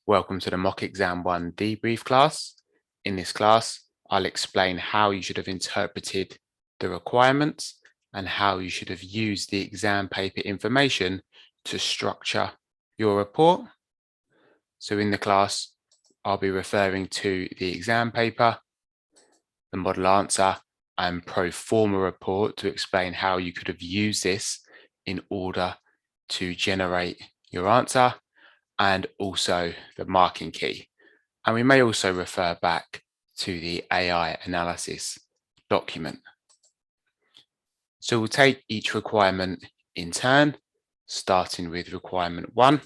Welcome to the Mock Exam 1 debrief class. In this class, I'll explain how you should have interpreted the requirements and how you should have used the exam paper information to structure your report. So in the class, I'll be referring to the exam paper, the model answer, and pro forma report to explain how you could have used this in order to generate your answer, and also the marking key. And we may also refer back to the AI analysis document. So we'll take each requirement in turn, starting with requirement 1.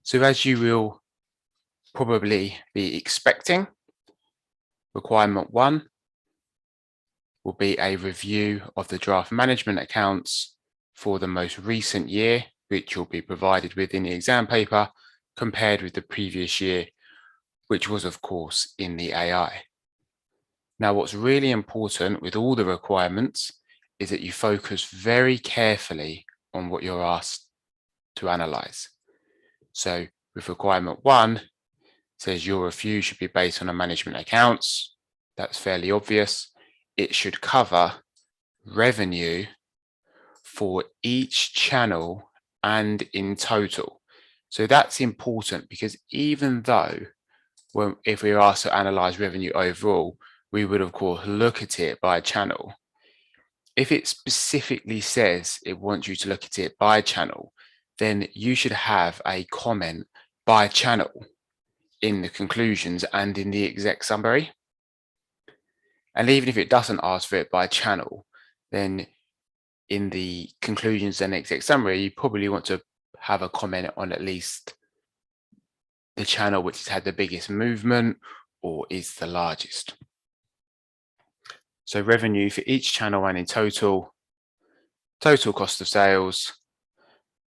So as you will probably be expecting, requirement 1 will be a review of the draft management accounts for the most recent year, which you'll be provided with in the exam paper, compared with the previous year, which was of course in the AI. Now, what's really important with all the requirements is that you focus very carefully on what you're asked to analyze. So with requirement 1, it says your review should be based on the management accounts. That's fairly obvious. It should cover revenue for each channel and in total. So that's important because even though if we were asked to analyze revenue overall, we would of course look at it by channel. If it specifically says it wants you to look at it by channel, then you should have a comment by channel in the conclusions and in the exec summary. And even if it doesn't ask for it by channel, then in the conclusions and exec summary, you probably want to have a comment on at least the channel which has had the biggest movement or is the largest. So revenue for each channel and in total, total cost of sales,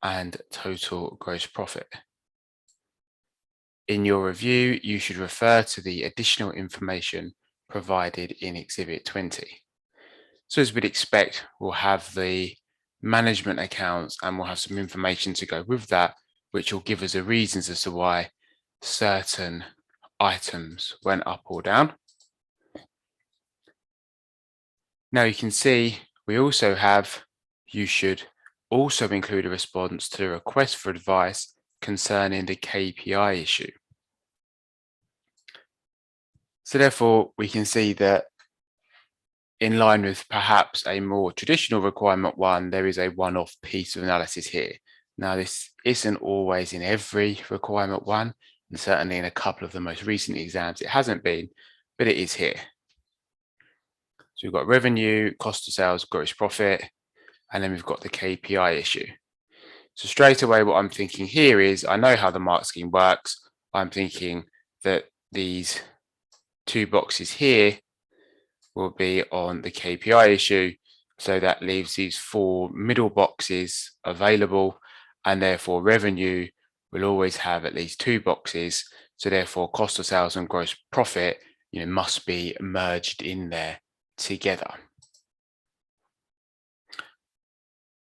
and total gross profit. In your review, you should refer to the additional information provided in Exhibit 20. So as we'd expect, we'll have the management accounts and we'll have some information to go with that, which will give us the reasons as to why certain items went up or down. Now you can see we also have, you should also include a response to the request for advice concerning the KPI issue. So therefore, we can see that in line with perhaps a more traditional requirement 1, there is a one-off piece of analysis here. Now, this isn't always in every requirement 1, and certainly in a couple of the most recent exams, it hasn't been, but it is here. So we've got revenue, cost of sales, gross profit, and then we've got the KPI issue. So straight away, what I'm thinking here is, I know how the mark scheme works. I'm thinking that these 2 boxes here will be on the KPI issue. So that leaves these 4 middle boxes available, and therefore revenue will always have at least 2 boxes. So therefore cost of sales and gross profit, must be merged in there together.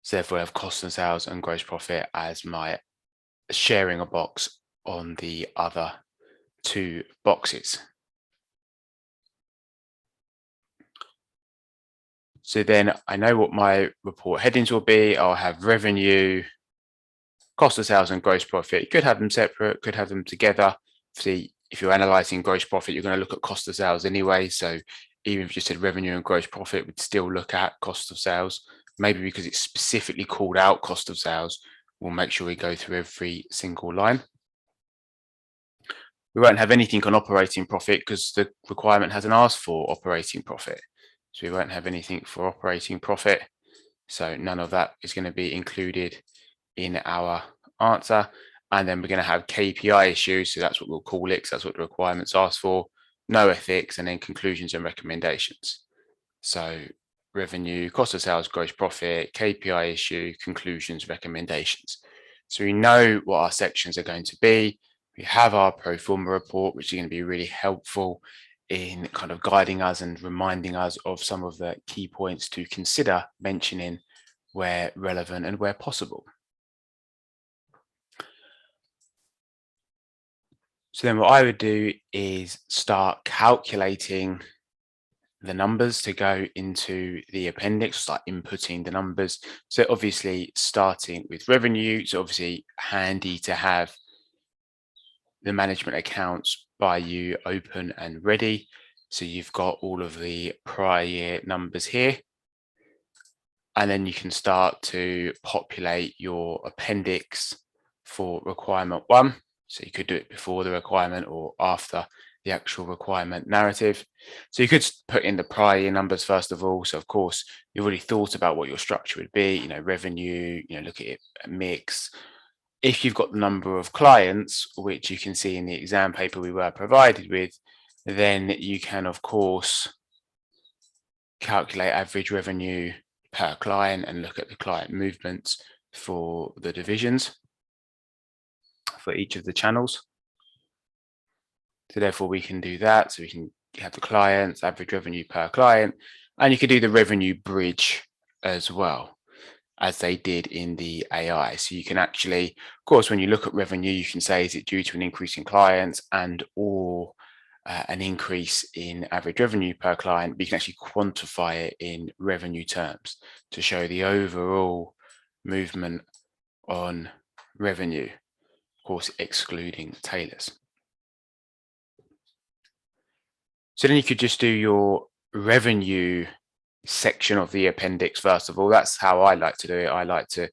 So therefore I have cost of sales and gross profit as my sharing a box on the other 2 boxes. So then I know what my report headings will be. I'll have revenue, cost of sales and gross profit. You could have them separate, could have them together. See, if you're analyzing gross profit, you're going to look at cost of sales anyway. So even if you just said revenue and gross profit, we'd still look at cost of sales. Maybe because it's specifically called out cost of sales, we'll make sure we go through every single line. We won't have anything on operating profit because the requirement hasn't asked for operating profit. So we won't have anything for operating profit. So none of that is going to be included in our answer. And then we're going to have KPI issues. So that's what we'll call it, because that's what the requirements ask for. No ethics, and then conclusions and recommendations. So revenue, cost of sales, gross profit, KPI issue, conclusions, recommendations. So we know what our sections are going to be. We have our pro forma report, which is going to be really helpful in kind of guiding us and reminding us of some of the key points to consider mentioning where relevant and where possible. So then what I would do is start calculating the numbers to go into the appendix, start inputting the numbers. So obviously starting with revenue, so obviously handy to have the management accounts by you open and ready. So you've got all of the prior year numbers here. And then you can start to populate your appendix for requirement 1. So you could do it before the requirement or after the actual requirement narrative. So you could put in the prior year numbers first of all. So of course, you've already thought about what your structure would be, revenue, look at it, a mix. If you've got the number of clients, which you can see in the exam paper we were provided with, then you can, of course, calculate average revenue per client and look at the client movements for the divisions for each of the channels. So therefore we can do that. So we can have the clients, average revenue per client, and you can do the revenue bridge as well, as they did in the AI. So you can actually, of course, when you look at revenue, you can say, is it due to an increase in clients and or an increase in average revenue per client? But you can actually quantify it in revenue terms to show the overall movement on revenue, of course, excluding tailors. So then you could just do your revenue section of the appendix first of all. That's how I like to do it. I like to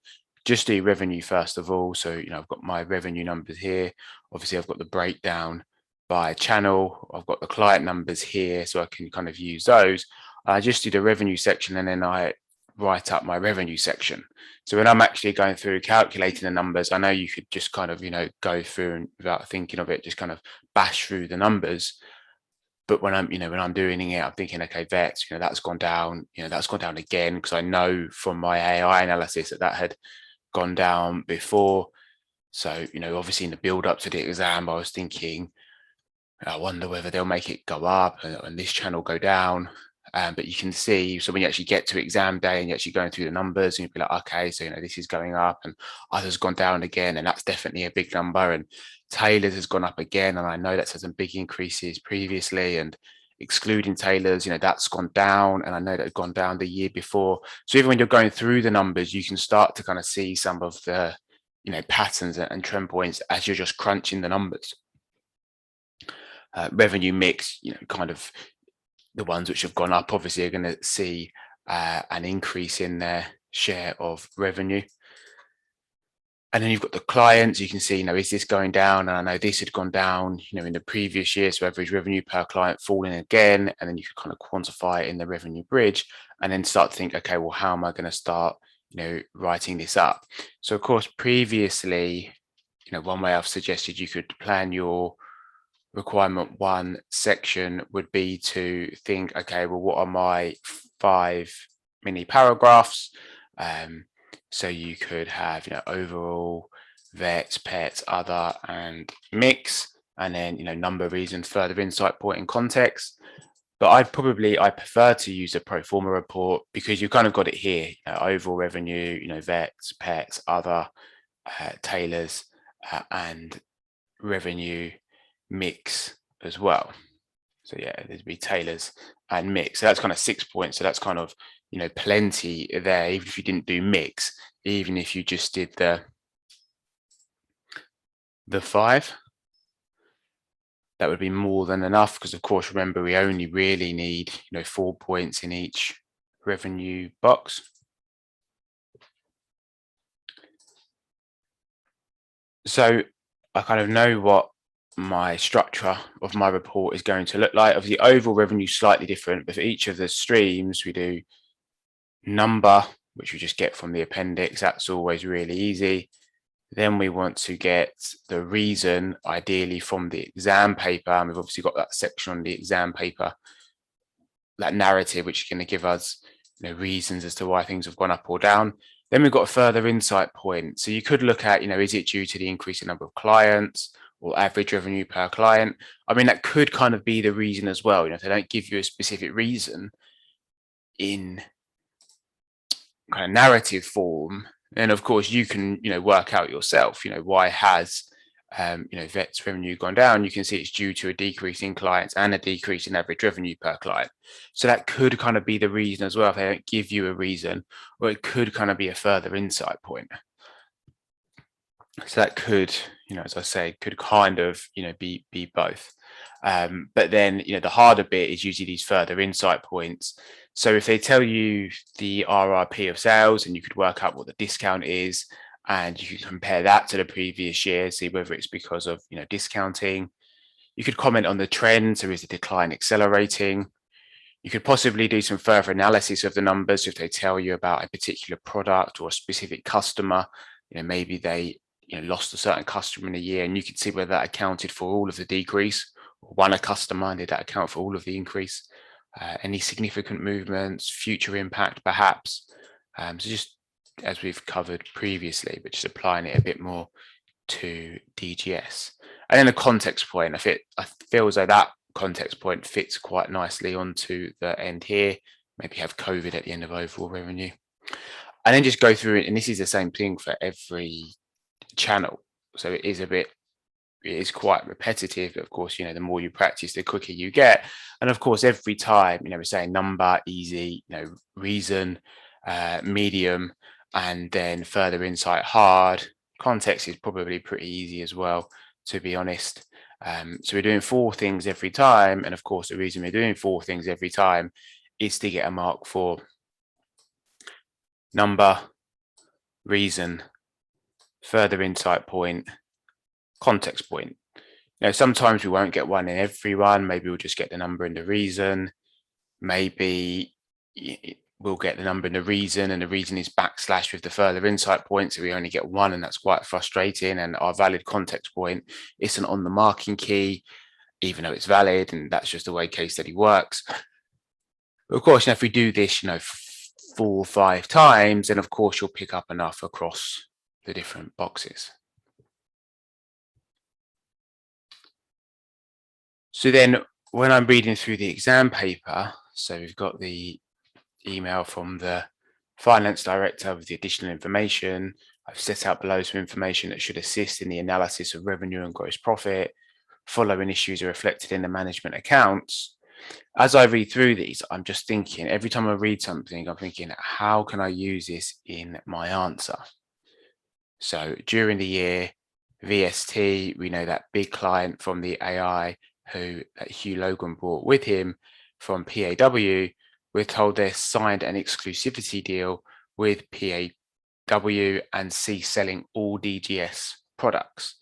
just do revenue first of all. So, I've got my revenue numbers here. Obviously, I've got the breakdown by channel. I've got the client numbers here, so I can kind of use those. I just do the revenue section and then I write up my revenue section. So when I'm actually going through calculating the numbers, I know you could just kind of, go through and without thinking of it, just kind of bash through the numbers. But when I'm doing it, I'm thinking, okay, vets, that's gone down, that's gone down again, because I know from my AI analysis that had gone down before. So, obviously in the build up to the exam, I was thinking, I wonder whether they'll make it go up and this channel go down. But you can see, so when you actually get to exam day and you're actually going through the numbers and you'll be like, okay, so, this is going up and others gone down again. And that's definitely a big number. And tailors has gone up again. And I know that's had some big increases previously, and excluding tailors, that's gone down. And I know that had gone down the year before. So even when you're going through the numbers, you can start to kind of see some of the, patterns and trend points as you're just crunching the numbers. Revenue mix, kind of the ones which have gone up obviously are going to see an increase in their share of revenue. And then you've got the clients. You can see, is this going down? And I know this had gone down, in the previous year. So average revenue per client falling again. And then you can kind of quantify it in the revenue bridge and then start to think, okay, well, how am I going to start, writing this up? So of course, previously, one way I've suggested you could plan your requirement 1 section would be to think, okay, well, what are my 5 mini paragraphs? So you could have, overall, vets, pets, other, and mix, and then, number, reasons, further insight, point, and context. But I prefer to use a pro forma report because you've kind of got it here, overall revenue, vets, pets, other, tailors, and revenue mix as well. So yeah, there'd be tailors and mix. So that's kind of 6 points. So that's kind of, plenty there, even if you didn't do mix, even if you just did the 5, that would be more than enough. Because of course, remember, we only really need, 4 points in each revenue box. So I kind of know what my structure of my report is going to look like. Obviously, overall revenue slightly different, but for each of the streams, we do number, which we just get from the appendix. That's always really easy. Then we want to get the reason, ideally from the exam paper. And we've obviously got that section on the exam paper, that narrative, which is going to give us, reasons as to why things have gone up or down. Then we've got a further insight point. So you could look at, is it due to the increase in number of clients or average revenue per client? I mean, that could kind of be the reason as well. If they don't give you a specific reason in kind of narrative form, then of course you can, work out yourself, why has vets revenue gone down, you can see it's due to a decrease in clients and a decrease in average revenue per client. So that could kind of be the reason as well, if they don't give you a reason, or it could kind of be a further insight point. So that could, as I say, could kind of, be both. But then, the harder bit is usually these further insight points. So if they tell you the RRP of sales and you could work out what the discount is, and you can compare that to the previous year, see whether it's because of, discounting. You could comment on the trend. So is the decline accelerating? You could possibly do some further analysis of the numbers. If they tell you about a particular product or a specific customer, maybe they lost a certain customer in a year, and you could see whether that accounted for all of the decrease, or won a customer and did that account for all of the increase. Any significant movements, future impact perhaps. So just as we've covered previously, but just applying it a bit more to DGS. And then the context point, I feel as though that context point fits quite nicely onto the end here. Maybe have COVID at the end of overall revenue. And then just go through it, and this is the same thing for every channel. So it is quite repetitive, but of course, the more you practice, the quicker you get. And of course, every time, we're saying number, easy, reason, medium, and then further insight, hard. Context is probably pretty easy as well, to be honest. So we're doing 4 things every time. And of course, the reason we're doing 4 things every time is to get a mark for number, reason, further insight point, context point. Sometimes we won't get one in every one. Maybe we'll just get the number and the reason. Maybe we'll get the number and the reason is backslash with the further insight point. So we only get one, and that's quite frustrating. And our valid context point isn't on the marking key, even though it's valid. And that's just the way case study works. But of course, if we do this, 4 or 5 times, then of course you'll pick up enough across the different boxes. So then when I'm reading through the exam paper, so we've got the email from the finance director with the additional information. I've set out below some information that should assist in the analysis of revenue and gross profit. Following issues are reflected in the management accounts. As I read through these, I'm just thinking, every time I read something, I'm thinking, how can I use this in my answer? So during the year, VST, we know that big client from the AI who Hugh Logan brought with him from PAW, we're told they signed an exclusivity deal with PAW and cease selling all DGS products.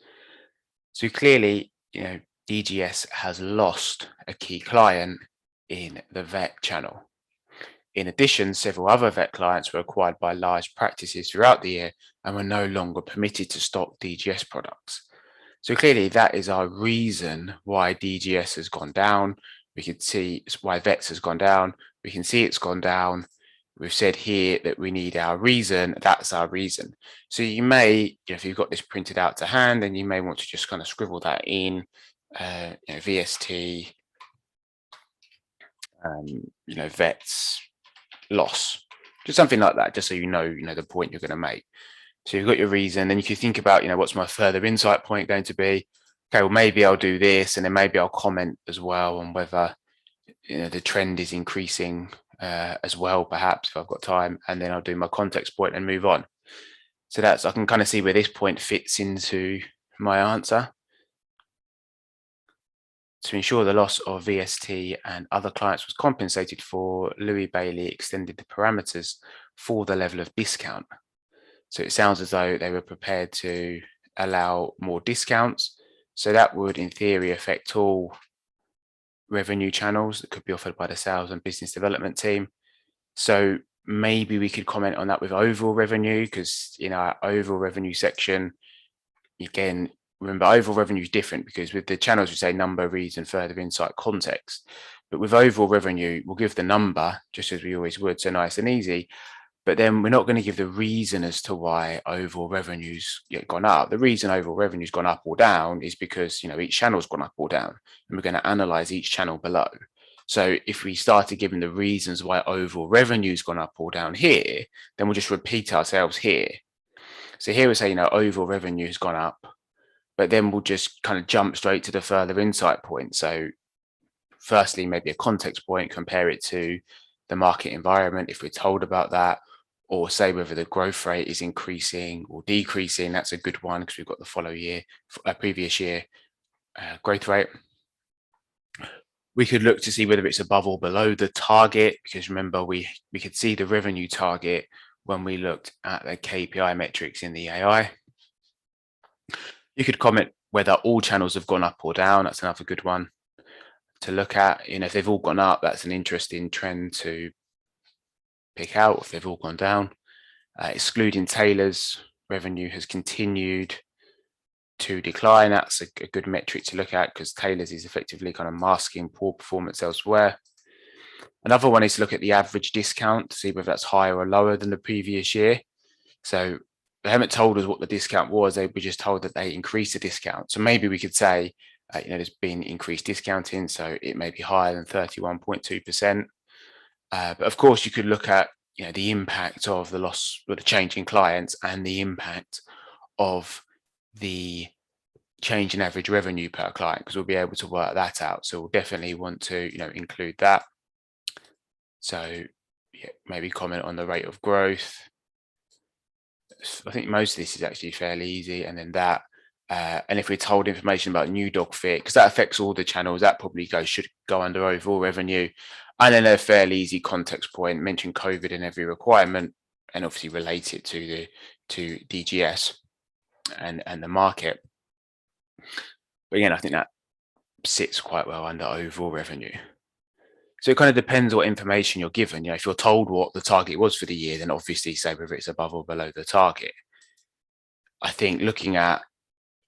So clearly, DGS has lost a key client in the vet channel. In addition, several other vet clients were acquired by large practices throughout the year and were no longer permitted to stock DGS products. So clearly that is our reason why DGS has gone down. We can see why vets has gone down. We can see it's gone down. We've said here that we need our reason. That's our reason. So you may, if you've got this printed out to hand, then you may want to just kind of scribble that in, VST, vets loss, just something like that, just so you know the point you're going to make. So you've got your reason, then you can think about, what's my further insight point going to be? Okay, well, maybe I'll do this, and then maybe I'll comment as well on whether the trend is increasing as well, perhaps, if I've got time, and then I'll do my context point and move on. So I can kind of see where this point fits into my answer. To ensure the loss of VST and other clients was compensated for, Louis Bailey extended the parameters for the level of discount. So it sounds as though they were prepared to allow more discounts. So that would, in theory, affect all revenue channels that could be offered by the sales and business development team. So maybe we could comment on that with overall revenue, because in our overall revenue section, again, remember, overall revenue is different because with the channels, we say number, reason, further insight, context. But with overall revenue, we'll give the number just as we always would, so nice and easy. But then we're not going to give the reason as to why overall revenue's gone up. The reason overall revenue's gone up or down is because each channel's gone up or down, and we're going to analyze each channel below. So if we started giving the reasons why overall revenue's gone up or down here, then we'll just repeat ourselves here. So here we say overall revenue has gone up, but then we'll just kind of jump straight to the further insight point. So firstly, maybe a context point, compare it to the market environment if we're told about that, or say whether the growth rate is increasing or decreasing. That's a good one because we've got the previous year growth rate. We could look to see whether it's above or below the target, because remember, we could see the revenue target when we looked at the KPI metrics in the AI. You could comment whether all channels have gone up or down. That's another good one to look at. If they've all gone up, that's an interesting trend to pick out. If they've all gone down, excluding tailors, revenue has continued to decline. That's a good metric to look at because tailors is effectively kind of masking poor performance elsewhere. Another one is to look at the average discount to see whether that's higher or lower than the previous year. So they haven't told us what the discount was. They were just told that they increased the discount. So maybe we could say, there's been increased discounting, so it may be higher than 31.2%. But of course, you could look at the impact of the loss or the change in clients and the impact of the change in average revenue per client, because we'll be able to work that out. So we'll definitely want to include that. So maybe comment on the rate of growth. I think most of this is actually fairly easy, and then that. And if we're told information about new dog fit, because that affects all the channels, that probably should go under overall revenue. And then a fairly easy context point, mention COVID in every requirement, and obviously relate it to DGS and the market. But again, I think that sits quite well under overall revenue. So it kind of depends what information you're given. If you're told what the target was for the year, then obviously say whether it's above or below the target. I think looking at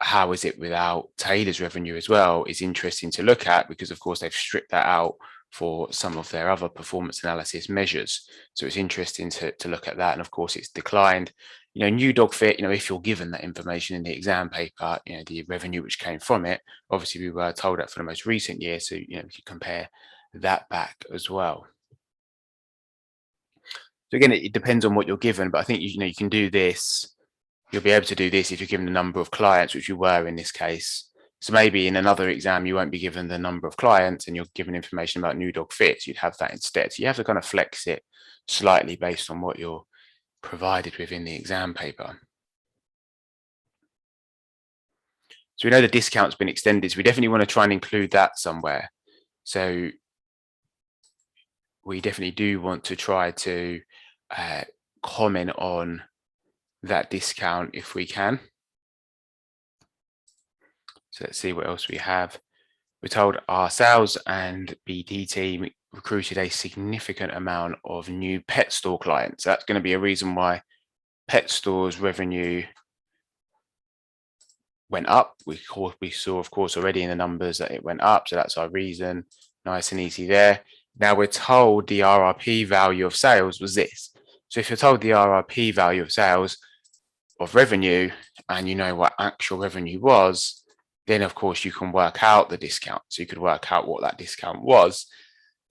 how is it without tailors revenue as well is interesting to look at, because of course they've stripped that out for some of their other performance analysis measures. So it's interesting to look at that. And of course it's declined. New dog fit, if you're given that information in the exam paper, the revenue which came from it, obviously we were told that for the most recent year. So, we could compare that back as well. So again, it depends on what you're given, but I think, you can do this. You'll be able to do this if you're given the number of clients, which you were in this case. So maybe in another exam, you won't be given the number of clients and you're given information about new dog fits. You'd have that instead. So you have to kind of flex it slightly based on what you're provided with in the exam paper. So we know the discount's been extended. So we definitely want to try and include that somewhere. So we definitely do want to try to comment on that discount if we can. So let's see what else we have. We're told our sales and BD team recruited a significant amount of new pet store clients. That's going to be a reason why pet stores revenue went up. We saw, of course, already in the numbers that it went up. So that's our reason. Nice and easy there. Now we're told the RRP value of sales was this. So if you're told the RRP value of sales of revenue and you know what actual revenue was, then of course you can work out the discount. So you could work out what that discount was.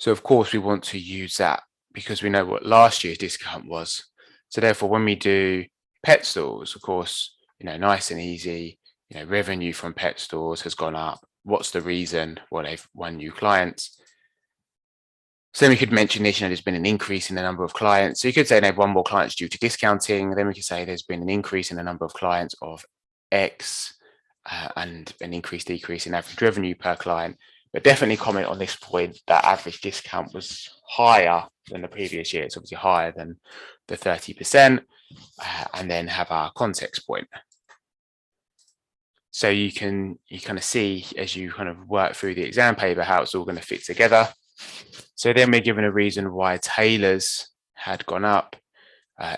So of course we want to use that because we know what last year's discount was. So therefore, when we do pet stores, of course, nice and easy, revenue from pet stores has gone up. What's the reason? Well, they've won new clients. So then we could mention this, there's been an increase in the number of clients. So you could say they've won more clients due to discounting. Then we could say there's been an increase in the number of clients of X and an decrease in average revenue per client. But definitely comment on this point that average discount was higher than the previous year. It's obviously higher than the 30%, and then have our context point. So you kind of see as you kind of work through the exam paper how it's all going to fit together. So then we're given a reason why tailors had gone up,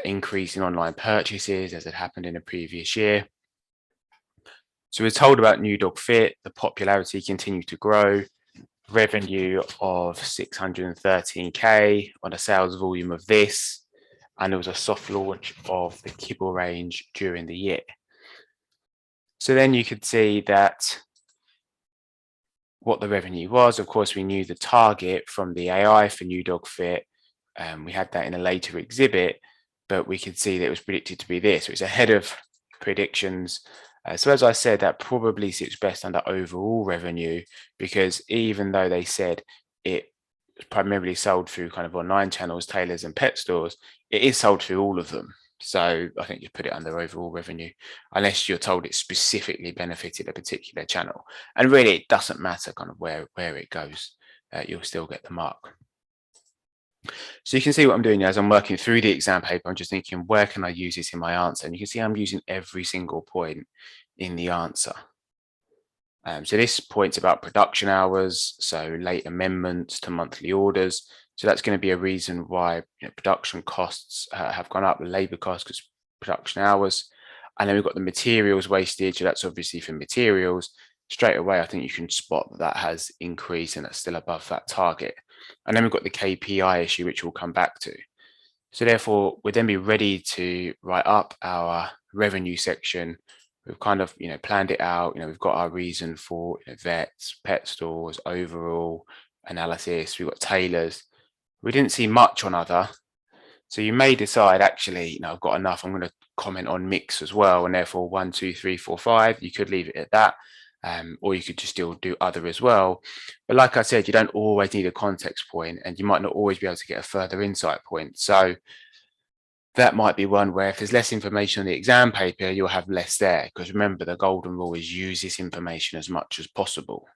increase in online purchases as it happened in the previous year. So we're told about new dog fit, the popularity continued to grow, revenue of 613K on a sales volume of this, and there was a soft launch of the kibble range during the year. So then you could see that what the revenue was. Of course, we knew the target from the AI for new dog fit. We had that in a later exhibit, but we could see that it was predicted to be this. So it's ahead of predictions. So as I said, that probably sits best under overall revenue, because even though they said it primarily sold through kind of online channels, tailors and pet stores, it is sold through all of them. So I think you put it under overall revenue, unless you're told it specifically benefited a particular channel. And really, it doesn't matter kind of where it goes, you'll still get the mark. So you can see what I'm doing as I'm working through the exam paper. I'm just thinking, where can I use this in my answer? And you can see I'm using every single point in the answer. So this point's about production hours, so late amendments to monthly orders. So that's going to be a reason why production costs have gone up, labour costs because production hours. And then we've got the materials wastage. So that's obviously for materials. Straight away, I think you can spot that has increased and that's still above that target. And then we've got the KPI issue, which we'll come back to. So therefore, we'd then be ready to write up our revenue section. We've kind of, planned it out. We've got our reason for vets, pet stores, overall analysis. We've got tailors. We didn't see much on other. So you may decide, actually, I've got enough. I'm going to comment on mix as well. And therefore 1, 2, 3, 4, 5, you could leave it at that. Or you could just still do other as well. But like I said, you don't always need a context point, and you might not always be able to get a further insight point. So that might be one where if there's less information on the exam paper, you'll have less there. Because remember, the golden rule is use this information as much as possible.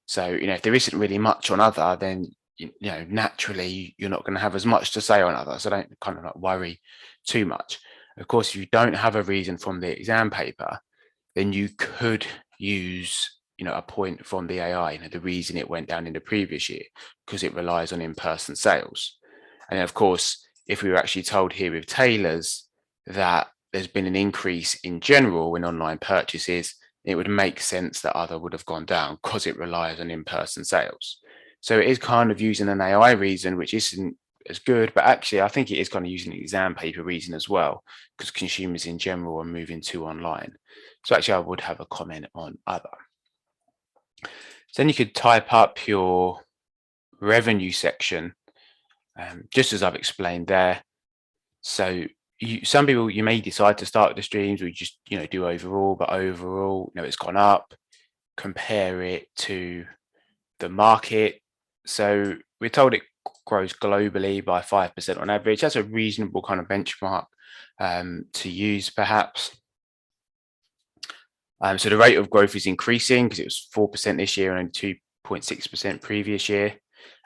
So, if there isn't really much on other, then, naturally you're not going to have as much to say on other. So don't kind of worry too much. Of course, if you don't have a reason from the exam paper, then you could use, a point from the AI, the reason it went down in the previous year, because it relies on in-person sales. And of course, if we were actually told here with tailors that there's been an increase in general in online purchases, it would make sense that other would have gone down because it relies on in-person sales. So it is kind of using an AI reason, which isn't as good, but actually I think it is kind of using the exam paper reason as well, because consumers in general are moving to online. So actually I would have a comment on other. So then you could type up your revenue section, just as I've explained there. So some people, you may decide to start with the streams, or you just, do overall, but overall, it's gone up. Compare it to the market. So we're told it grows globally by 5% on average. That's a reasonable kind of benchmark to use, perhaps. So the rate of growth is increasing because it was 4% this year and 2.6% previous year.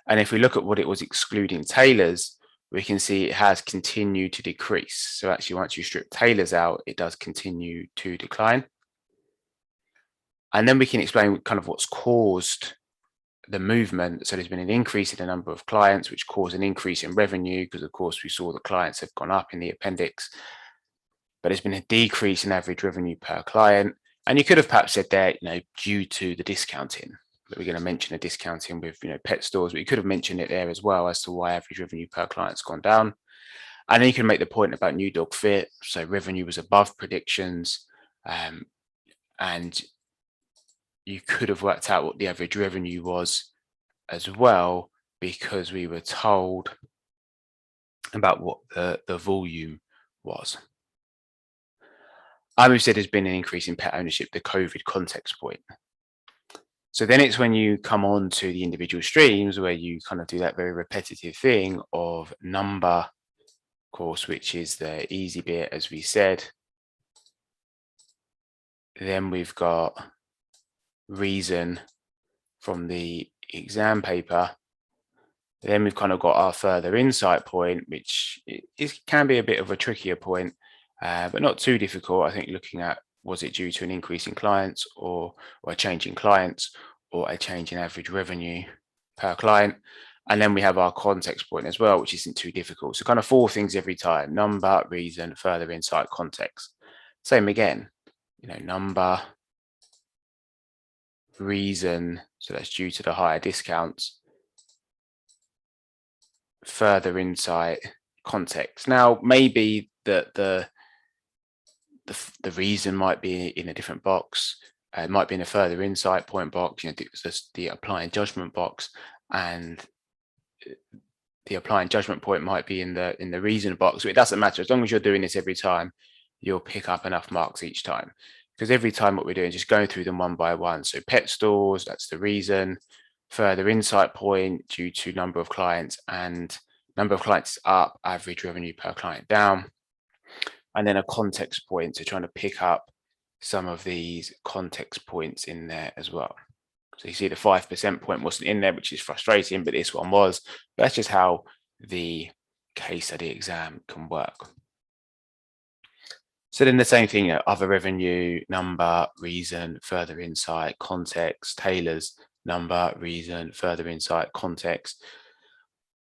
And if we look at what it was excluding tailors, we can see it has continued to decrease. So actually, once you strip tailors out, it does continue to decline. And then we can explain kind of what's caused the movement. So there's been an increase in the number of clients, which caused an increase in revenue, because of course we saw the clients have gone up in the appendix. But there's been a decrease in average revenue per client. And you could have perhaps said there, due to the discounting, that we're going to mention the discounting with, pet stores, but you could have mentioned it there as well as to why average revenue per client's gone down. And then you can make the point about new dog fit. So revenue was above predictions, and you could have worked out what the average revenue was as well, because we were told about what the volume was. And we've said there's been an increase in pet ownership, the COVID context point. So then it's when you come on to the individual streams where you kind of do that very repetitive thing of number, of course, which is the easy bit, as we said. Then we've got reason from the exam paper. Then we've kind of got our further insight point, which can be a bit of a trickier point, but not too difficult. I think looking at, was it due to an increase in clients or a change in clients or a change in average revenue per client? And then we have our context point as well, which isn't too difficult. So kind of 4 things every time: number, reason, further insight, context. Same again, number, reason, so that's due to the higher discounts, further insight, context. Now, maybe the reason might be in a different box. It might be in a further insight point box, the applying judgment box, and the applying judgment point might be in the reason box. So it doesn't matter, as long as you're doing this every time, you'll pick up enough marks each time. Because every time what we're doing is just going through them one by one. So pet stores, that's the reason. Further insight point due to number of clients, and number of clients up, average revenue per client down. And then a context point, so trying to pick up some of these context points in there as well. So you see the 5% point wasn't in there, which is frustrating, but this one was. That's just how the case study exam can work. So then the same thing, other revenue, number, reason, further insight, context, tailors, number, reason, further insight, context.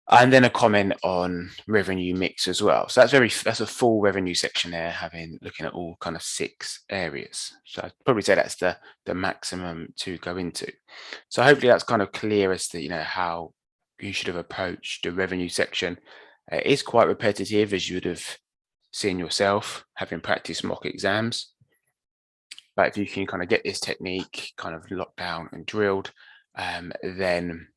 And then a comment on revenue mix as well. So that's a full revenue section there, looking at all kind of 6 areas. So I'd probably say that's the maximum to go into. So hopefully that's kind of clear as to how you should have approached the revenue section. It is quite repetitive, as you would have seen yourself having practiced mock exams. But if you can kind of get this technique kind of locked down and drilled, then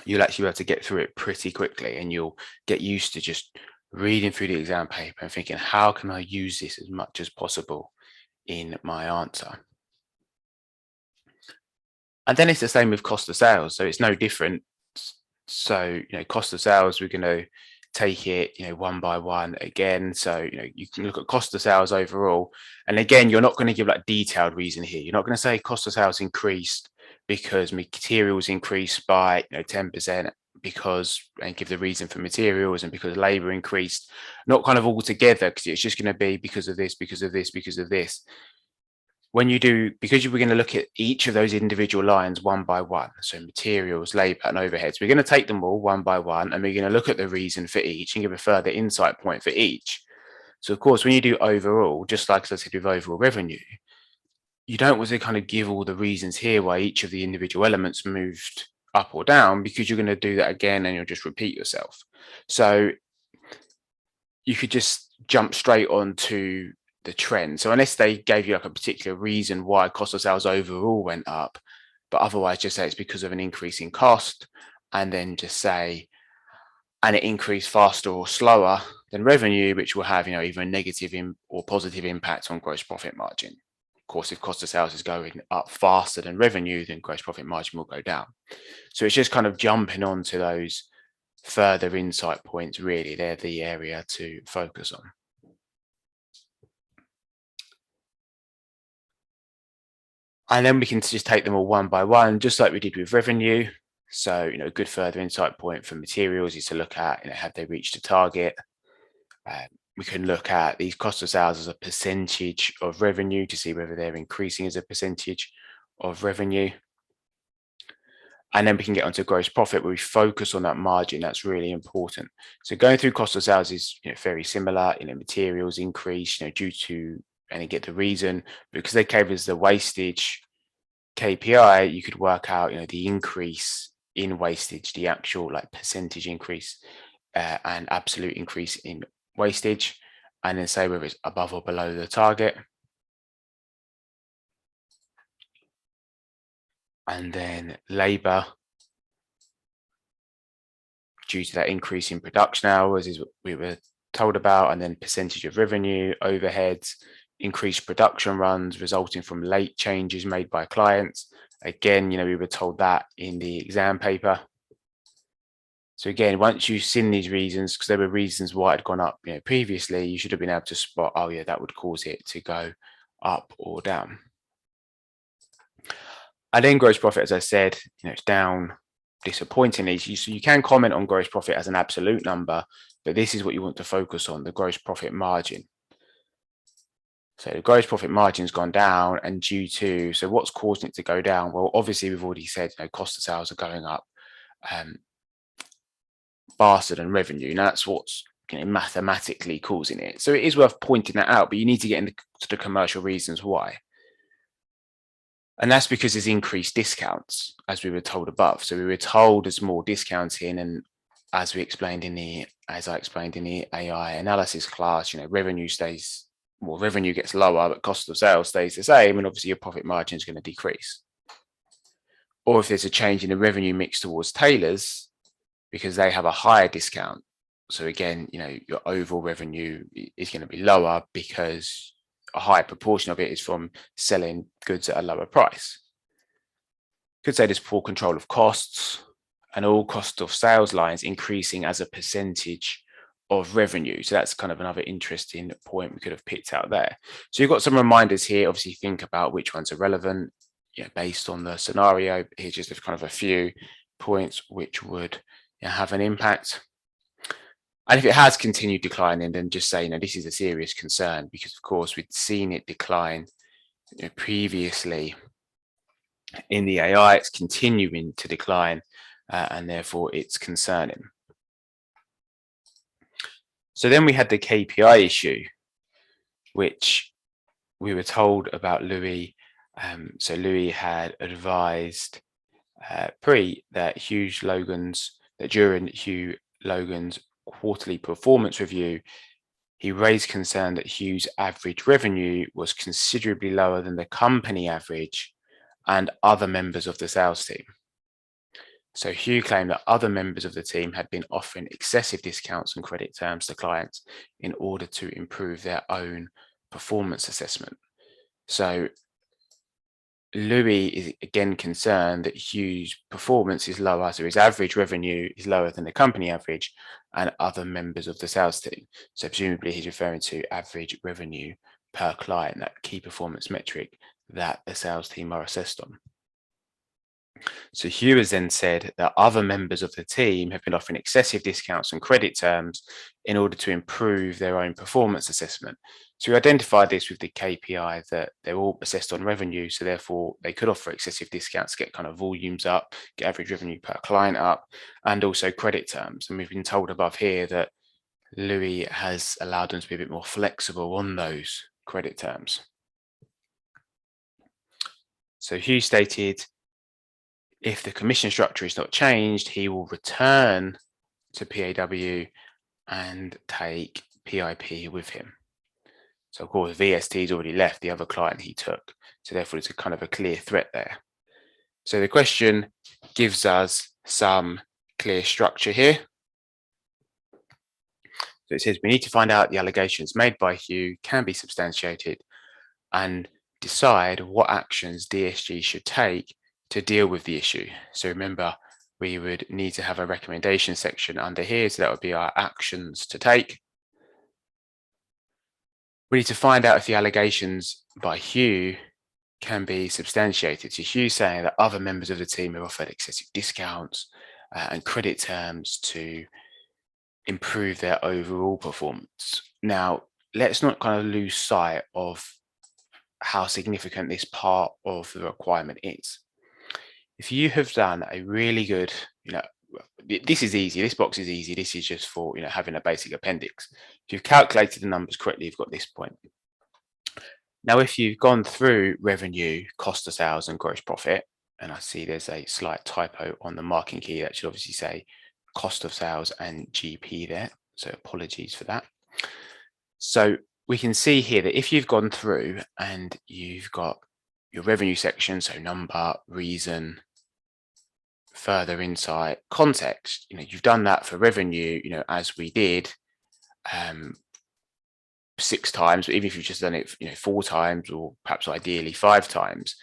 you'll actually be able to get through it pretty quickly, and you'll get used to just reading through the exam paper and thinking, how can I use this as much as possible in my answer? And then it's the same with cost of sales. So it's no different. So, cost of sales, we're going to take it, one by one again. So, you can look at cost of sales overall. And again, you're not going to give like detailed reason here. You're not going to say cost of sales increased because materials increased by 10%, and give the reason for materials, and because labor increased, not kind of all together, because it's just going to be because of this, because of this, because of this. When you do, because we're going to look at each of those individual lines one by one, so materials, labor, and overheads, we're going to take them all one by one, and we're going to look at the reason for each and give a further insight point for each. So of course, when you do overall, just like as I said with overall revenue, you don't want to kind of give all the reasons here why each of the individual elements moved up or down, because you're going to do that again and you'll just repeat yourself. So you could just jump straight on to the trend. So unless they gave you like a particular reason why cost of sales overall went up, but otherwise just say it's because of an increase in cost, and then just say, and it increased faster or slower than revenue, which will have, either a negative or positive impact on gross profit margin. Of course, if cost of sales is going up faster than revenue, then gross profit margin will go down. So it's just kind of jumping on to those further insight points. Really, they're the area to focus on. And then we can just take them all one by one, just like we did with revenue. So, a good further insight point for materials is to look at, have they reached a target? We can look at these cost of sales as a percentage of revenue to see whether they're increasing as a percentage of revenue. And then we can get onto gross profit, where we focus on that margin. That's really important. So going through cost of sales is very similar. Materials increase due to, and you get the reason, because they gave us the wastage KPI, you could work out the increase in wastage, the actual percentage increase and absolute increase in wastage, and then say whether it's above or below the target. And then labor, due to that increase in production hours, is what we were told about. And then percentage of revenue, overheads, increased production runs resulting from late changes made by clients. Again, we were told that in the exam paper. So again, once you've seen these reasons, because there were reasons why it had gone up previously, you should have been able to spot, oh yeah, that would cause it to go up or down. And then gross profit, as I said, it's down disappointingly. So you can comment on gross profit as an absolute number, but this is what you want to focus on, the gross profit margin. So the gross profit margin's gone down, and so what's causing it to go down? Well, obviously we've already said, cost of sales are going up faster than revenue. Now that's what's mathematically causing it. So it is worth pointing that out, but you need to get into the commercial reasons why. And that's because there's increased discounts, as we were told above. So we were told there's more discounting, and as I explained in the AI analysis class, revenue gets lower, but cost of sales stays the same, and obviously your profit margin is going to decrease. Or if there's a change in the revenue mix towards tailors, because they have a higher discount. So again, your overall revenue is going to be lower because a higher proportion of it is from selling goods at a lower price. Could say there's poor control of costs and all cost of sales lines increasing as a percentage of revenue. So that's kind of another interesting point we could have picked out there. So you've got some reminders here. Obviously, think about which ones are relevant, based on the scenario. Here's just kind of a few points which would have an impact. And if it has continued declining, then just say, this is a serious concern, because of course we'd seen it decline previously in the AI. It's continuing to decline, and therefore it's concerning. So then we had the KPI issue, which we were told about Louis. So Louis had advised that during Hugh Logan's quarterly performance review, he raised concern that Hugh's average revenue was considerably lower than the company average and other members of the sales team. So Hugh claimed that other members of the team had been offering excessive discounts and credit terms to clients in order to improve their own performance assessment. So Louis is again concerned that Hugh's performance is lower, so his average revenue is lower than the company average and other members of the sales team. So presumably he's referring to average revenue per client, that key performance metric that the sales team are assessed on. So Hugh has then said that other members of the team have been offering excessive discounts and credit terms in order to improve their own performance assessment. So we identified this with the KPI that they're all assessed on revenue, so therefore they could offer excessive discounts, get kind of volumes up, get average revenue per client up, and also credit terms. And we've been told above here that Louis has allowed them to be a bit more flexible on those credit terms. So Hugh stated, if the commission structure is not changed, he will return to PAW and take PIP with him. So of course, VST's already left the other client he took. So therefore, it's a kind of a clear threat there. So the question gives us some clear structure here. So it says we need to find out the allegations made by Hugh can be substantiated and decide what actions DSG should take to deal with the issue. So remember, we would need to have a recommendation section under here. So that would be our actions to take. We need to find out if the allegations by Hugh can be substantiated. So Hugh saying that other members of the team have offered excessive discounts and credit terms to improve their overall performance. Now, let's not kind of lose sight of how significant this part of the requirement is. If you have done a really good, this is easy, this box is easy, this is just for, having a basic appendix. If you've calculated the numbers correctly, you've got this point. Now, if you've gone through revenue, cost of sales and gross profit, and I see there's a slight typo on the marking key that should obviously say cost of sales and GP there. So apologies for that. So we can see here that if you've gone through and you've got your revenue section, so number, reason, further insight, context, you've done that for revenue, as we did 6 times, but even if you've just done it, 4 times, or perhaps ideally 5 times,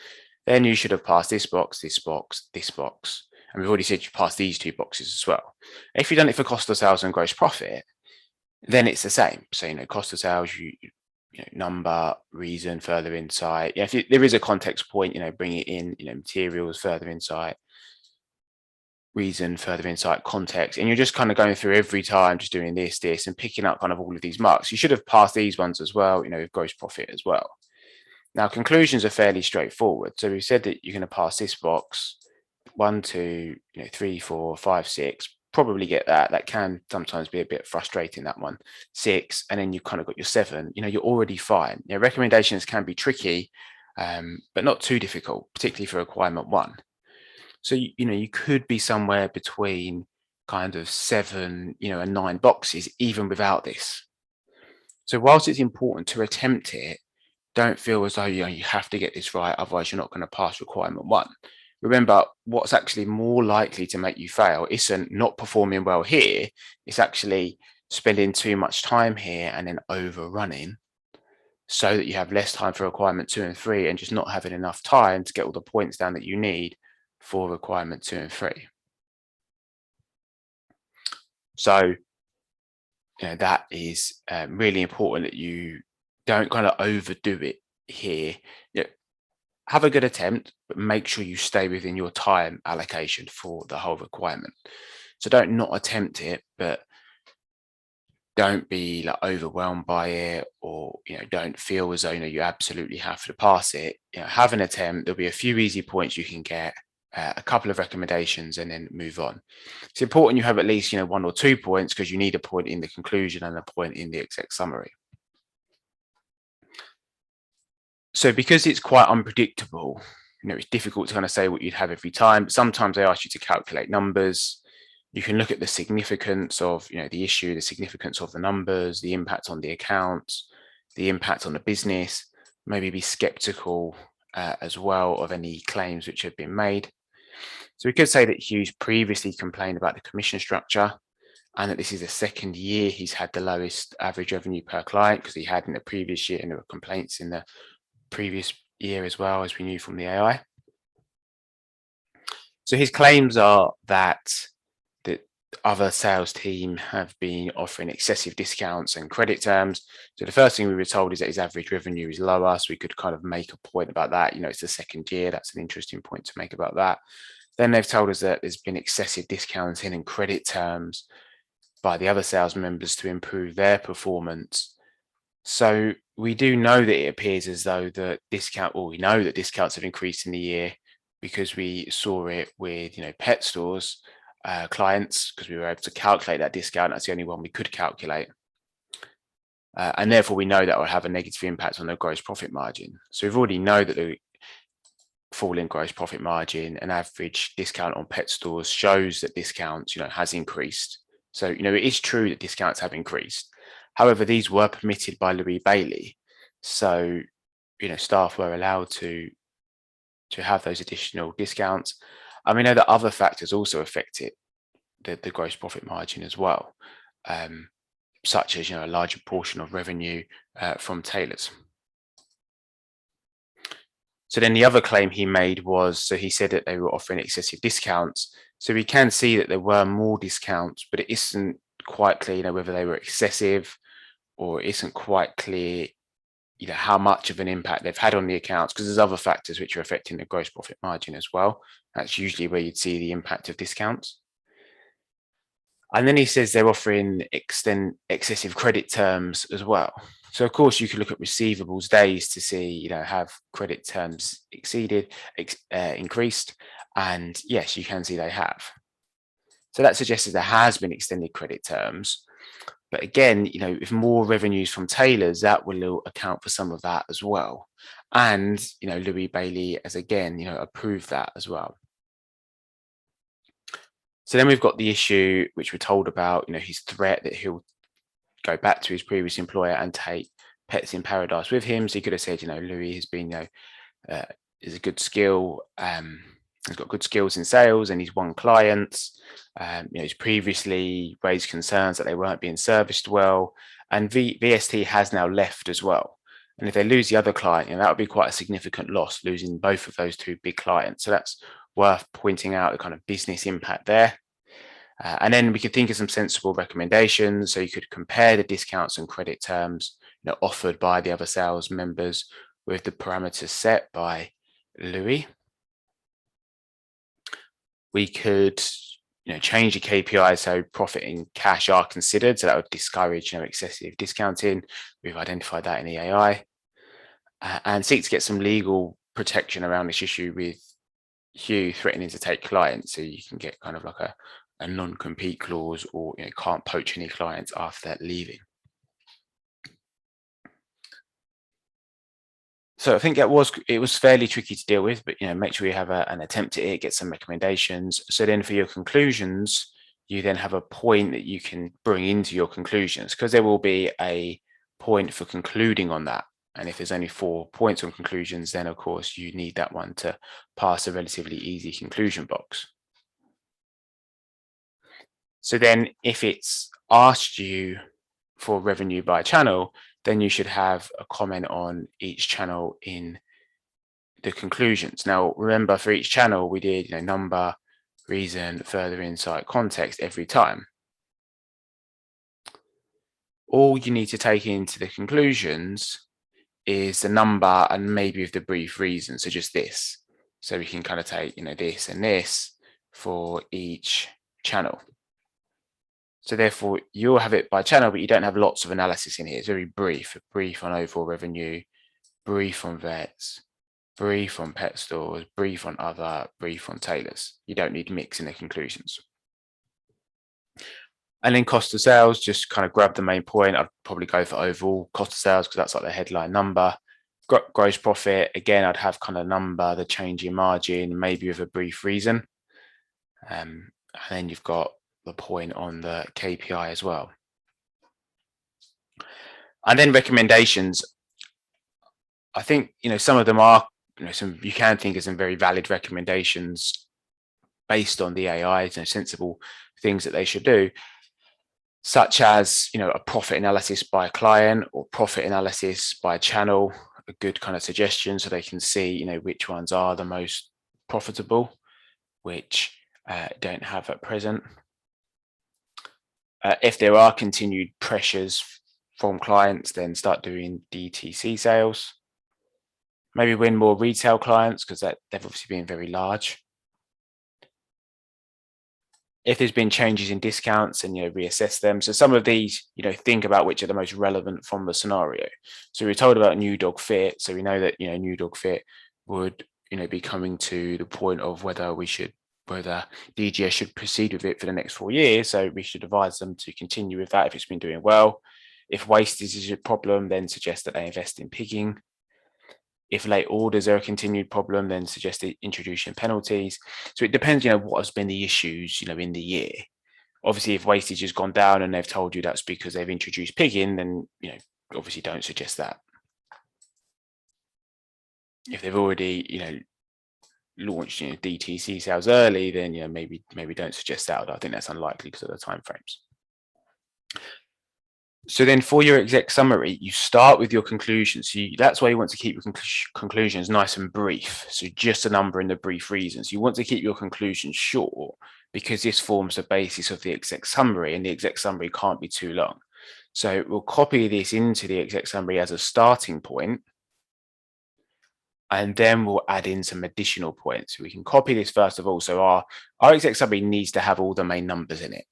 then you should have passed this box, this box, this box. And we've already said you passed these 2 boxes as well. If you've done it for cost of sales and gross profit, then it's the same. So, cost of sales, number, reason, further insight. If there is a context point, bring it in, materials, further insight, reason, further insight, context. And you're just kind of going through every time, just doing this, and picking up kind of all of these marks. You should have passed these ones as well, with gross profit as well. Now, conclusions are fairly straightforward. So we've said that you're going to pass this box, 1, 2, 3, 4, 5, 6. Probably get that. That can sometimes be a bit frustrating, that one. 6, and then you've kind of got your 7. You're already fine. Recommendations can be tricky, but not too difficult, particularly for requirement 1. So you could be somewhere between kind of 7, and 9 boxes, even without this. So whilst it's important to attempt it, don't feel as though you have to get this right, otherwise you're not going to pass requirement 1. Remember, what's actually more likely to make you fail isn't not performing well here. It's actually spending too much time here and then overrunning, so that you have less time for requirement 2 and 3 and just not having enough time to get all the points down that you need for requirement 2 and 3. So, that is really important that you don't kind of overdo it here. Have a good attempt, but make sure you stay within your time allocation for the whole requirement. So don't not attempt it, but don't be like overwhelmed by it, or don't feel as though you absolutely have to pass it. Have an attempt. There'll be a few easy points you can get, a couple of recommendations, and then move on. It's important you have at least 1 or 2 points, because you need a point in the conclusion and a point in the exec summary. So because it's quite unpredictable, it's difficult to kind of say what you'd have every time. But sometimes they ask you to calculate numbers. You can look at the significance of the issue, the significance of the numbers, the impact on the accounts, the impact on the business. Maybe be skeptical as well of any claims which have been made. So we could say that Hughes previously complained about the commission structure, and that this is the second year he's had the lowest average revenue per client, because he had in the previous year, and there were complaints in the previous year as well, as we knew from the AI. So his claims are that the other sales team have been offering excessive discounts and credit terms. So the first thing we were told is that his average revenue is lower, so we could kind of make a point about that. It's the second year. That's an interesting point to make about that. Then they've told us that there's been excessive discounting and credit terms by the other sales members to improve their performance. So we do know that it appears as though we know that discounts have increased in the year, because we saw it with pet stores clients, because we were able to calculate that discount. That's the only one we could calculate, and therefore we know that will have a negative impact on the gross profit margin. So we've already know that the fall in gross profit margin and average discount on pet stores shows that discounts has increased. So it is true that discounts have increased. However, these were permitted by Louis Bailey, so staff were allowed to have those additional discounts. And we know that other factors also affected the gross profit margin as well, such as a larger portion of revenue from tailors. So then the other claim he made was, so he said that they were offering excessive discounts. So we can see that there were more discounts, but it isn't quite clear whether they were excessive, or it isn't quite clear how much of an impact they've had on the accounts, because there's other factors which are affecting the gross profit margin as well. That's usually where you'd see the impact of discounts. And then he says they're offering excessive credit terms as well. So of course you could look at receivables days to see, have credit terms increased, and yes, you can see they have. So that suggests that there has been extended credit terms. But again, if more revenues from tailors, that will account for some of that as well. And, Louis Bailey has again, approved that as well. So then we've got the issue which we're told about, his threat that he'll go back to his previous employer and take Pets in Paradise with him. So he could have said, Louis has been, is a good skill. He's got good skills in sales, and he's won clients. He's previously raised concerns that they weren't being serviced well, and VST has now left as well. And if they lose the other client, that would be quite a significant loss, losing both of those two big clients. So that's worth pointing out, the kind of business impact there. And then we could think of some sensible recommendations. So you could compare the discounts and credit terms offered by the other sales members with the parameters set by Louis. We could change the KPI so profit and cash are considered. So that would discourage excessive discounting. We've identified that in the AI. And seek to get some legal protection around this issue, with Hugh threatening to take clients. So you can get kind of like a non-compete clause, or can't poach any clients after leaving. So I think it was fairly tricky to deal with, but make sure you have an attempt at it, get some recommendations. So then for your conclusions, you then have a point that you can bring into your conclusions, because there will be a point for concluding on that. And if there's only 4 points on conclusions, then of course you need that one to pass a relatively easy conclusion box. So then if it's asked you for revenue by channel, then you should have a comment on each channel in the conclusions. Now, remember, for each channel, we did number, reason, further insight, context every time. All you need to take into the conclusions is the number and maybe with the brief reason. So just this. So we can kind of take, this and this for each channel. So therefore, you'll have it by channel, but you don't have lots of analysis in here. It's very brief. A brief on overall revenue, brief on vets, brief on pet stores, brief on other, brief on tailors. You don't need mix in the conclusions. And then cost of sales, just kind of grab the main point. I'd probably go for overall cost of sales because that's like the headline number. Gross profit, again, I'd have kind of number, the change in margin, maybe with a brief reason. And then you've got the point on the KPI as well. And then recommendations. I think, some of them are, you can think of some very valid recommendations based on the AI, sensible things that they should do, such as, a profit analysis by a client or profit analysis by a channel, a good kind of suggestion so they can see, which ones are the most profitable, which don't have at present. If there are continued pressures from clients, then start doing DTC sales. Maybe win more retail clients because they've obviously been very large. If there's been changes in discounts, and reassess them. So some of these, think about which are the most relevant from the scenario. So we're told about New Dog Fit, so we know that New Dog Fit would be coming to the point of whether DGS should proceed with it for the next 4 years. So we should advise them to continue with that if it's been doing well. If wastage is a problem, then suggest that they invest in pigging. If late orders are a continued problem, then suggest introducing penalties. So it depends, what has been the issues, in the year. Obviously, if wastage has gone down and they've told you that's because they've introduced pigging, then, obviously don't suggest that. If they've already, launched, DTC sales early, then, maybe don't suggest that. I think that's unlikely because of the timeframes. So then for your exec summary, you start with your conclusions. So that's why you want to keep your conclusions nice and brief. So just a number and the brief reasons. You want to keep your conclusions short because this forms the basis of the exec summary, and the exec summary can't be too long. So we'll copy this into the exec summary as a starting point, and then we'll add in some additional points. So we can copy this first of all. So our exec summary needs to have all the main numbers in it.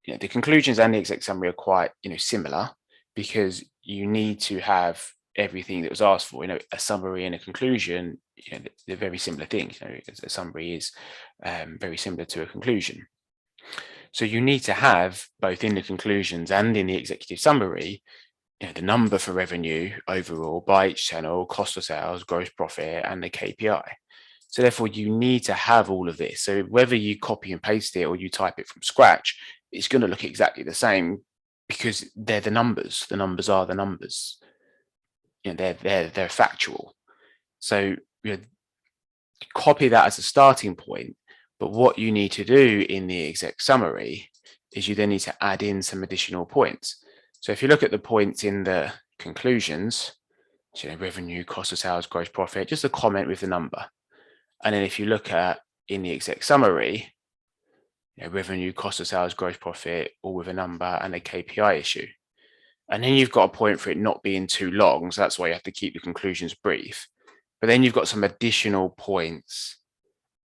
The conclusions and the exec summary are quite, similar because you need to have everything that was asked for. A summary and a conclusion, they're very similar things. A summary is very similar to a conclusion. So you need to have both in the conclusions and in the executive summary, the number for revenue overall by each channel, cost of sales, gross profit, and the KPI. So therefore, you need to have all of this. So whether you copy and paste it or you type it from scratch, it's going to look exactly the same because they're the numbers. The numbers are the numbers. They're factual. So copy that as a starting point. But what you need to do in the exec summary is you then need to add in some additional points. So if you look at the points in the conclusions, revenue, cost of sales, gross profit, just a comment with the number. And then if you look at in the exec summary, revenue, cost of sales, gross profit, all with a number and a KPI issue. And then you've got a point for it not being too long. So that's why you have to keep the conclusions brief. But then you've got some additional points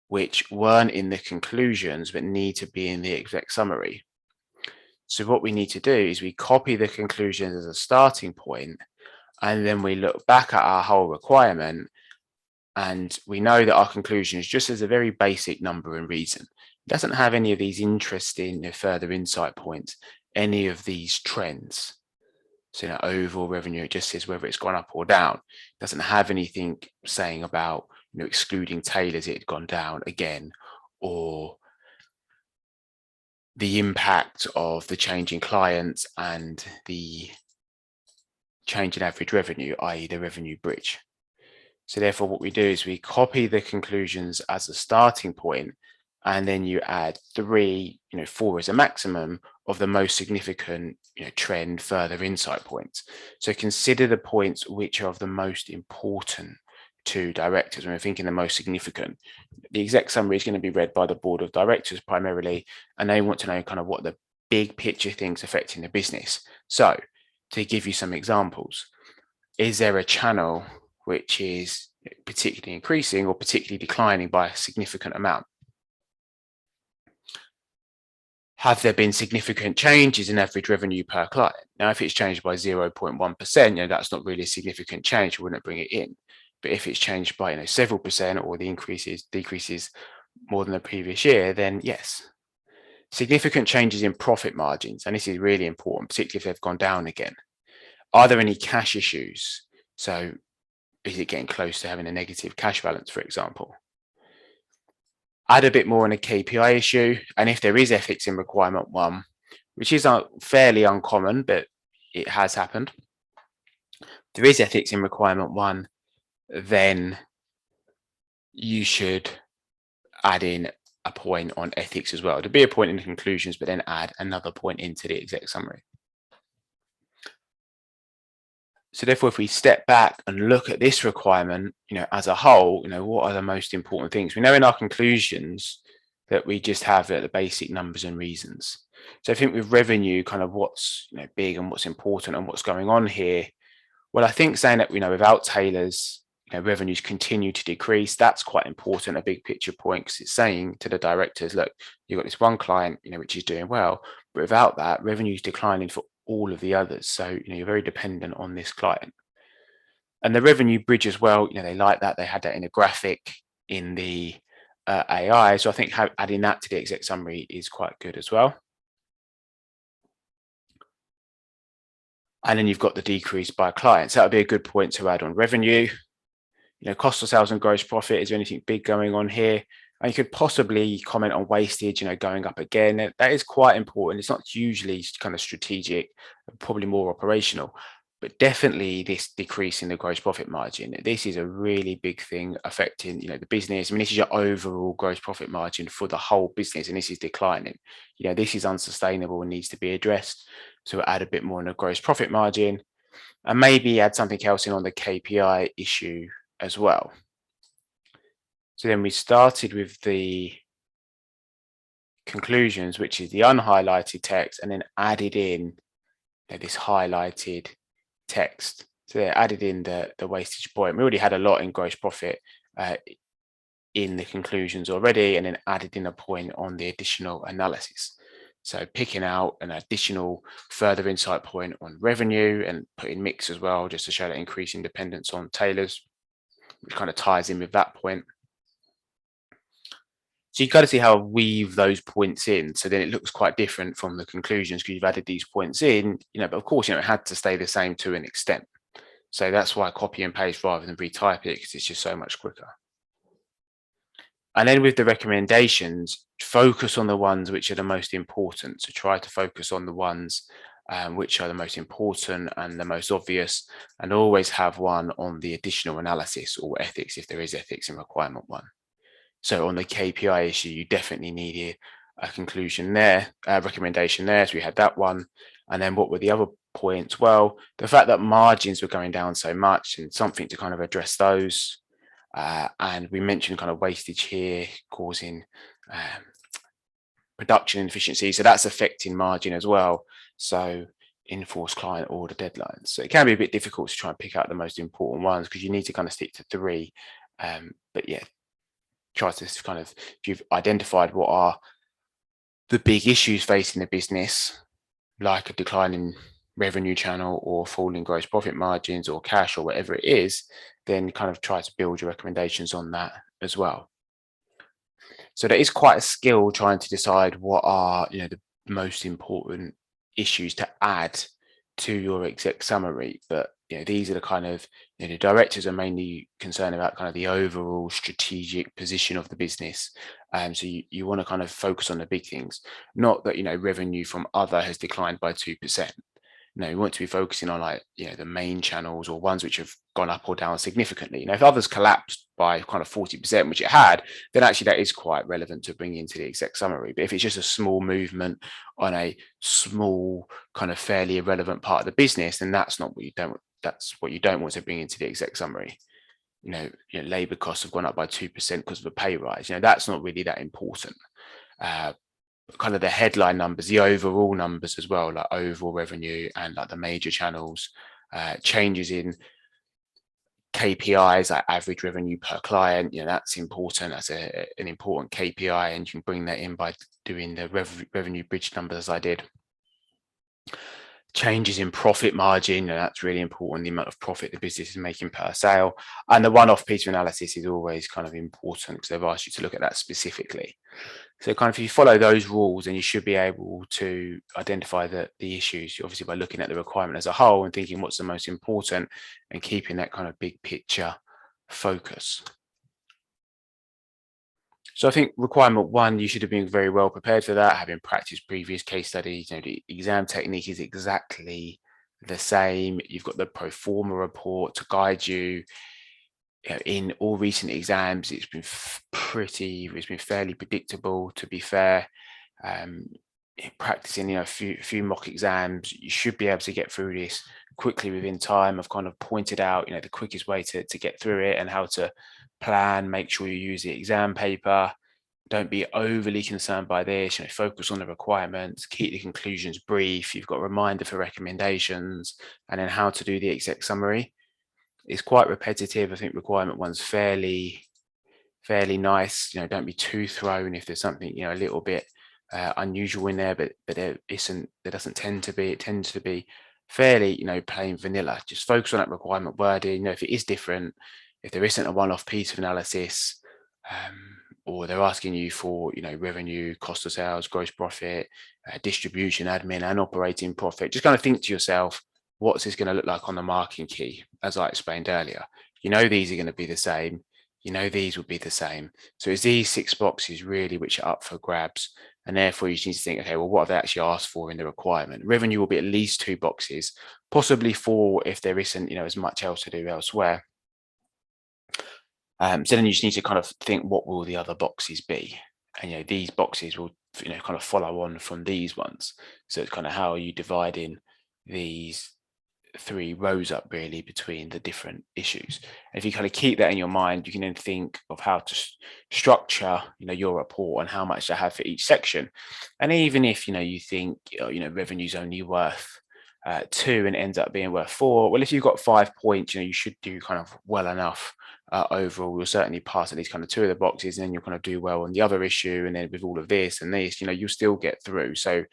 which weren't in the conclusions, but need to be in the exec summary. So what we need to do is we copy the conclusions as a starting point, and then we look back at our whole requirement, and we know that our conclusion is just as a very basic number and reason. It doesn't have any of these interesting further insight points, any of these trends. So overall revenue, it just says whether it's gone up or down. It doesn't have anything saying about excluding tailors, it had gone down again, or the impact of the change in clients and the change in average revenue, i.e. the revenue bridge. So therefore what we do is we copy the conclusions as a starting point, and then you add 3, 4 as a maximum of the most significant, trend further insight points. So consider the points which are of the most important to directors when we're thinking the most significant. The exec summary is going to be read by the board of directors primarily, and they want to know kind of what the big picture things affecting the business. So to give you some examples, is there a channel which is particularly increasing or particularly declining by a significant amount? Have there been significant changes in average revenue per client? Now, if it's changed by 0.1%, that's not really a significant change. We wouldn't bring it in. But if it's changed by several percent, or the decreases more than the previous year, then yes. Significant changes in profit margins, and this is really important, particularly if they've gone down again. Are there any cash issues? So is it getting close to having a negative cash balance, for example? Add a bit more on a KPI issue, and if there is ethics in requirement 1, which is fairly uncommon, but it has happened, there is ethics in requirement 1, then you should add in a point on ethics as well. There'll be a point in the conclusions, but then add another point into the exec summary. So therefore, if we step back and look at this requirement, as a whole, what are the most important things? We know in our conclusions that we just have the basic numbers and reasons. So I think with revenue, kind of what's big and what's important and what's going on here. Well, I think saying that without tailors, revenues continue to decrease. That's quite important, a big picture point, because it's saying to the directors, look, you've got this one client, which is doing well, but without that, revenue's declining for all of the others. So, you're very dependent on this client. And the revenue bridge as well, they like that. They had that in a graphic in the AI. So I think adding that to the exec summary is quite good as well. And then you've got the decrease by clients. That would be a good point to add on revenue. Cost of sales and gross profit. Is there anything big going on here? And you could possibly comment on wastage, going up again. That is quite important. It's not usually kind of strategic, probably more operational, but definitely this decrease in the gross profit margin. This is a really big thing affecting, the business. I mean, this is your overall gross profit margin for the whole business, and this is declining. This is unsustainable and needs to be addressed. So add a bit more on the gross profit margin, and maybe add something else in on the KPI issue as well. So then we started with the conclusions, which is the unhighlighted text, and then added in this highlighted text. So they added in the wastage point. We already had a lot in gross profit in the conclusions already, and then added in a point on the additional analysis. So picking out an additional further insight point on revenue and putting mix as well, just to show that increasing dependence on tailors, which kind of ties in with that point. So you've got to see how I weave those points in. So then it looks quite different from the conclusions because you've added these points in, but of course, it had to stay the same to an extent. So that's why I copy and paste rather than retype it, because it's just so much quicker. And then with the recommendations, focus on the ones which are the most important. So try to focus on the ones which are the most important and the most obvious, and always have one on the additional analysis or ethics if there is ethics in requirement 1. So on the KPI issue, you definitely need a conclusion there, a recommendation there. So we had that one. And then what were the other points? Well, the fact that margins were going down so much, and something to kind of address those. And we mentioned kind of wastage here causing production inefficiency. So that's affecting margin as well. So enforce client order deadlines. So it can be a bit difficult to try and pick out the most important ones, because you need to kind of stick to 3. But yeah, try to kind of, if you've identified what are the big issues facing the business, like a decline in revenue channel or falling gross profit margins or cash or whatever it is, then kind of try to build your recommendations on that as well. So there is quite a skill trying to decide what are the most important issues to add to your exec summary. But these are the kind of, the directors are mainly concerned about kind of the overall strategic position of the business. So you want to kind of focus on the big things, not that revenue from other has declined by 2%. you want to be focusing on like, the main channels or ones which have gone up or down significantly. If others collapsed by kind of 40%, which it had, then actually that is quite relevant to bring into the exec summary. But if it's just a small movement on a small kind of fairly irrelevant part of the business, then that's what you don't want to bring into the exec summary. Labor costs have gone up by 2% because of a pay rise. That's not really that important. Kind of the headline numbers, the overall numbers as well, like overall revenue and like the major channels, changes in KPIs like average revenue per client, that's important. That's an important KPI, and you can bring that in by doing the revenue bridge numbers as I did. Changes in profit margin, that's really important, the amount of profit the business is making per sale. And the one-off piece of analysis is always kind of important because they've asked you to look at that specifically. So kind of if you follow those rules, then you should be able to identify the issues, obviously by looking at the requirement as a whole and thinking what's the most important and keeping that kind of big picture focus. So I think requirement 1, you should have been very well prepared for that, having practiced previous case studies. The exam technique is exactly the same. You've got the pro forma report to guide you. In all recent exams, it's been fairly predictable, to be fair. Practicing, a few mock exams, you should be able to get through this quickly within time. I've kind of pointed out, the quickest way to get through it and how to plan. Make sure you use the exam paper. Don't be overly concerned by this. Focus on the requirements, keep the conclusions brief. You've got a reminder for recommendations, and then how to do the exec summary. It's quite repetitive. I think requirement 1's fairly nice. Don't be too thrown if there's something a little bit unusual in there, but there doesn't tend to be. It tends to be fairly plain vanilla. Just focus on that requirement wording. If it is different, if there isn't a one-off piece of analysis, or they're asking you for revenue, cost of sales, gross profit, distribution, admin, and operating profit, just kind of think to yourself, what's this going to look like on the marking key? As I explained earlier, these are going to be the same. These will be the same. So it's these 6 boxes really which are up for grabs. And therefore you need to think, okay, well, what have they actually asked for in the requirement? Revenue will be at least 2 boxes, possibly 4 if there isn't, as much else to do elsewhere. So then you just need to kind of think, what will the other boxes be? And, these boxes will, kind of follow on from these ones. So it's kind of how are you dividing these 3 rows up really between the different issues. And if you kind of keep that in your mind, you can then think of how to structure your report and how much to have for each section. And even if you think revenue's only worth 2 and it ends up being worth 4, well, if you've got 5 points, you should do kind of well enough overall. You'll certainly pass at least kind of 2 of the boxes, and then you'll kind of do well on the other issue, and then with all of this and this, you'll still get through. So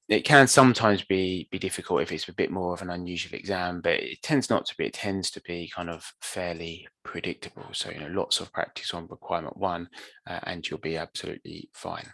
it can sometimes be difficult if it's a bit more of an unusual exam, but it tends not to be. It tends to be kind of fairly predictable. So lots of practice on requirement 1, and you'll be absolutely fine.